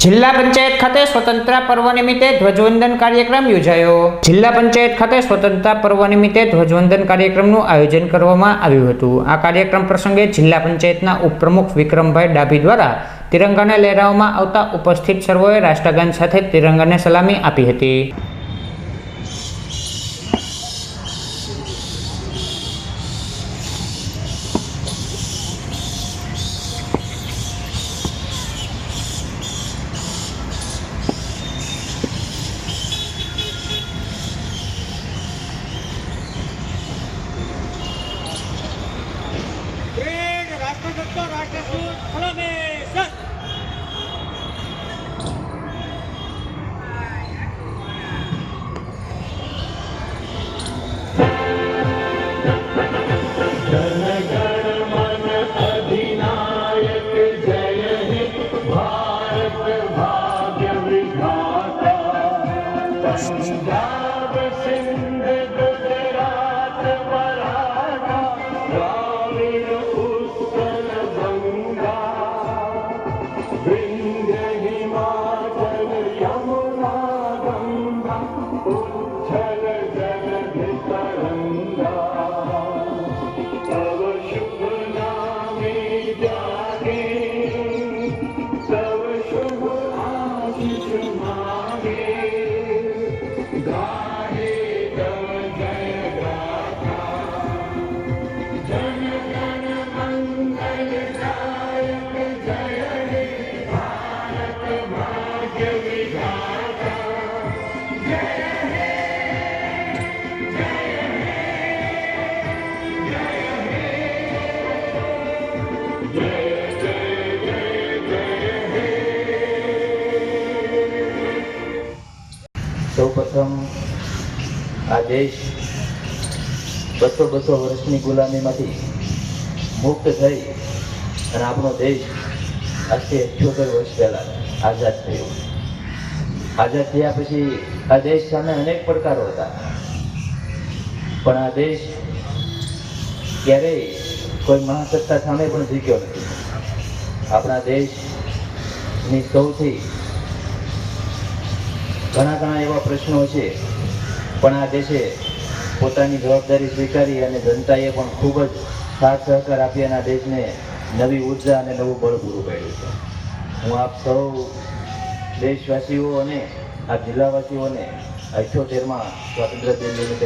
જિલ્લા પંચાયત ખાતે સ્વતંત્રતા પર્વ નિમિત્તે ધ્વજવંદન કાર્યક્રમ યોજાયો। જિલ્લા પંચાયત ખાતે સ્વતંત્રતા પર્વ નિમિત્તે ધ્વજવંદન કાર્યક્રમનું આયોજન કરવામાં આવ્યું હતું। આ કાર્યક્રમ પ્રસંગે જિલ્લા પંચાયતના ઉપપ્રમુખ વિક્રમભાઈ ડાભી દ્વારા તિરંગાને લહેરાવવામાં આવતા ઉપસ્થિત સર્વોએ રાષ્ટ્રગાન સાથે તિરંગાને સલામી આપી હતી। पंजाब सिंध गुजरात मराठा द्राविड़ उत्कल गंगा विंध्य हिमाचल यमुना गंगा उच्छल जलधि तरंगा तव शुभ नामे जागे तव शुभ आशीष मांगे गाहे तव जय गाथा जन गण मंगल दायक जय हे भारत भाग्य विधाता जय हे जय हे जय हे जय जय जय जय हे। સૌપ્રથમ આ દેશ 200 વર્ષની ગુલામીમાંથી મુક્ત થઈ અને આપણો દેશ આજથી 78 વર્ષ પહેલા આઝાદ થયો। આઝાદ થયા પછી આ દેશ સામે અનેક પડકારો હતા, પણ આ દેશ ક્યારેય કોઈ મહાસત્તા સામે પણ ઝૂક્યો નથી। આપણા દેશની સૌથી ઘણા એવા પ્રશ્નો છે, પણ આ દેશે પોતાની જવાબદારી સ્વીકારી અને જનતાએ પણ ખૂબ જ સાથ સહકાર આપી અને આ દેશને નવી ઉર્જા અને નવું બળ પૂરું પાડ્યું છે। હું આપ સૌ દેશવાસીઓ અને આ જિલ્લાવાસીઓને 78માં સ્વાતંત્ર્ય દિન નિમિત્તે